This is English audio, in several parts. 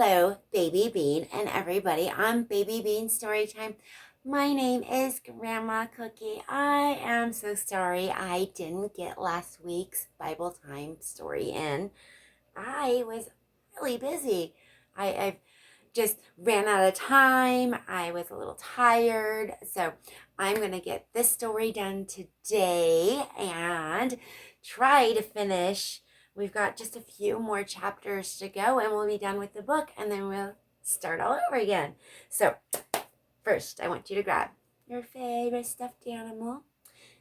Hello, Baby Bean and everybody. I'm Baby Bean Storytime. My name is Grandma Cookie. I am so sorry I didn't get last week's Bible time story in. I was really busy. I've just ran out of time. I was a little tired. So I'm going to get this story done today and try to finish. We've got just a few more chapters to go and we'll be done with the book and then we'll start all over again. So first, I want you to grab your favorite stuffed animal,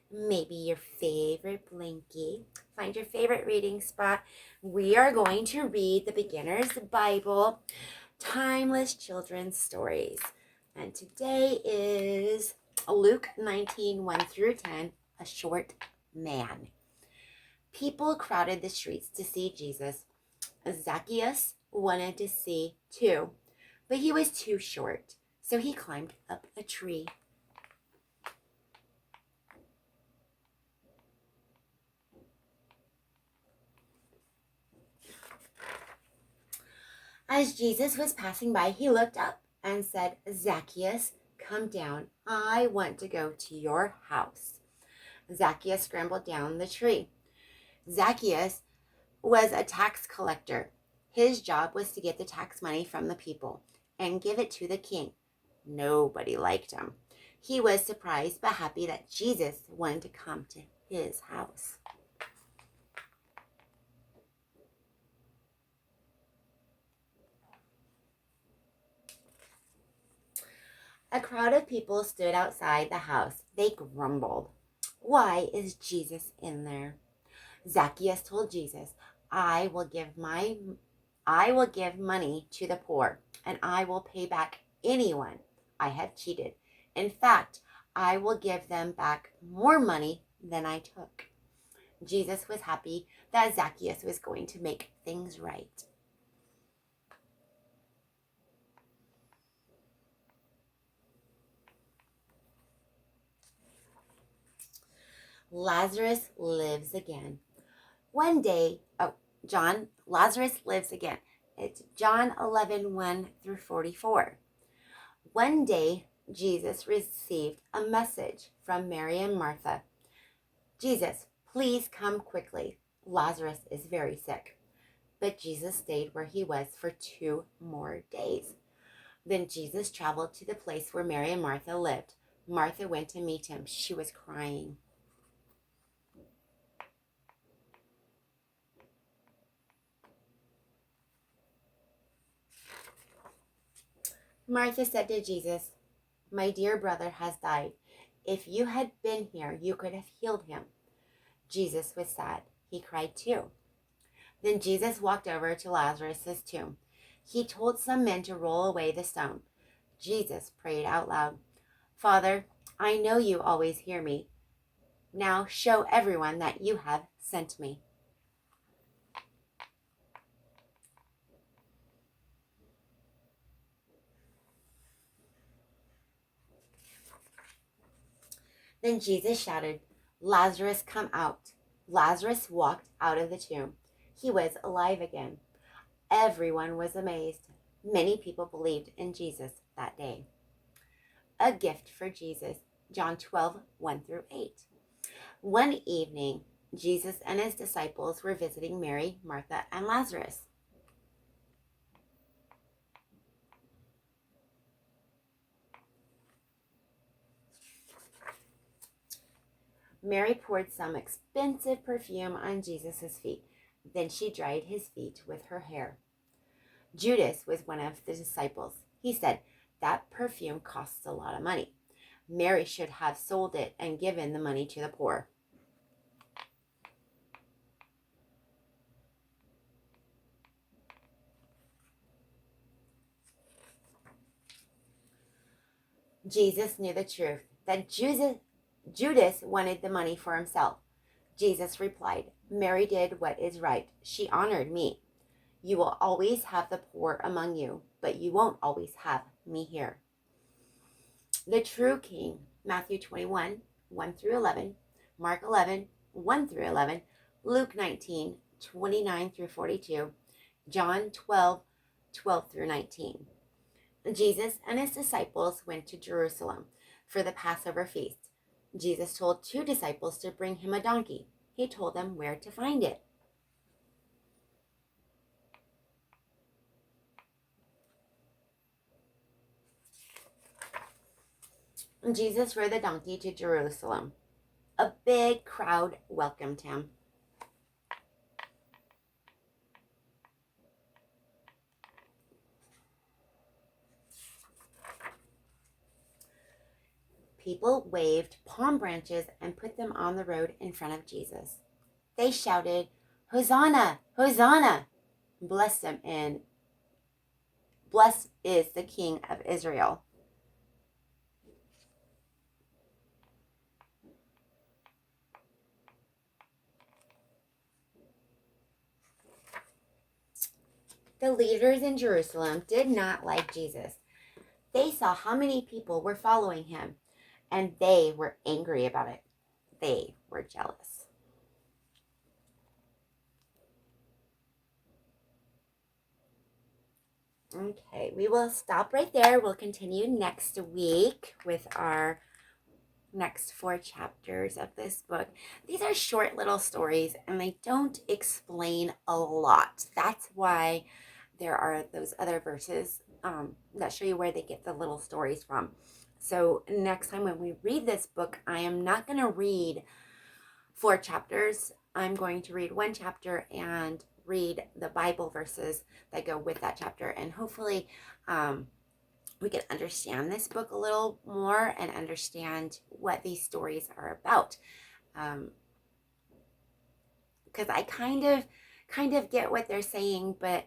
maybe your favorite blankie. Find your favorite reading spot. We are going to read the Beginner's Bible, Timeless Children's Stories. And today is Luke 19, 1 through 10, A Short Man. People crowded the streets to see Jesus. Zacchaeus wanted to see too, but he was too short, so he climbed up a tree. As Jesus was passing by, he looked up and said, Zacchaeus, come down. I want to go to your house. Zacchaeus scrambled down the tree. Zacchaeus was a tax collector. His job was to get the tax money from the people and give it to the king. Nobody liked him. He was surprised but happy that Jesus wanted to come to his house. A crowd of people stood outside the house. They grumbled. Why is Jesus in there? Zacchaeus told Jesus, I will give money to the poor, and I will pay back anyone I have cheated. In fact, I will give them back more money than I took. Jesus was happy that Zacchaeus was going to make things right. Lazarus lives again. One day, Lazarus lives again. It's John 11, 1 through 44. One day, Jesus received a message from Mary and Martha. Jesus, please come quickly. Lazarus is very sick. But Jesus stayed where he was for 2 more days. Then Jesus traveled to the place where Mary and Martha lived. Martha went to meet him. She was crying. Martha said to Jesus, my dear brother has died. If you had been here, you could have healed him. Jesus was sad. He cried too. Then Jesus walked over to Lazarus' tomb. He told some men to roll away the stone. Jesus prayed out loud, Father, I know you always hear me. Now show everyone that you have sent me. Then Jesus shouted, Lazarus, come out. Lazarus walked out of the tomb. He was alive again. Everyone was amazed. Many people believed in Jesus that day. A gift for Jesus, John 12, 1 through 8. One evening, Jesus and his disciples were visiting Mary, Martha, and Lazarus. Mary poured some expensive perfume on Jesus' feet. Then she dried his feet with her hair. Judas was one of the disciples. He said, that perfume costs a lot of money. Mary should have sold it and given the money to the poor. Jesus knew the truth, that Judas wanted the money for himself. Jesus replied, Mary did what is right. She honored me. You will always have the poor among you, but you won't always have me here. The true king, Matthew 21, 1 through 11, Mark 11, 1 through 11, Luke 19, 29 through 42, John 12, 12 through 19. Jesus and his disciples went to Jerusalem for the Passover feast. Jesus told 2 disciples to bring him a donkey. He told them where to find it. Jesus rode the donkey to Jerusalem. A big crowd welcomed him. People waved palm branches and put them on the road in front of Jesus. They shouted, "Hosanna! Hosanna! Bless him and blessed is the King of Israel." The leaders in Jerusalem did not like Jesus. They saw how many people were following him, and they were angry about it. They were jealous. Okay, we will stop right there. We'll continue next week with our next 4 chapters of this book. These are short little stories and they don't explain a lot. That's why there are those other verses that show you where they get the little stories from. So next time when we read this book, I am not going to read 4 chapters. I'm going to read 1 chapter and read the Bible verses that go with that chapter. And hopefully we can understand this book a little more and understand what these stories are about. Because I kind of get what they're saying, but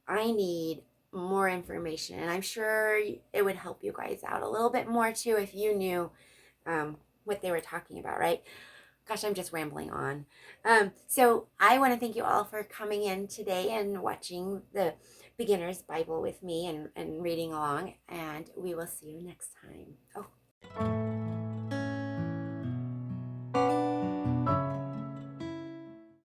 I need more information, and I'm sure it would help you guys out a little bit more too if you knew what they were talking about, right? Gosh, I'm just rambling on. So I want to thank you all for coming in today and watching the Beginner's Bible with me and reading along, and we will see you next time. Oh.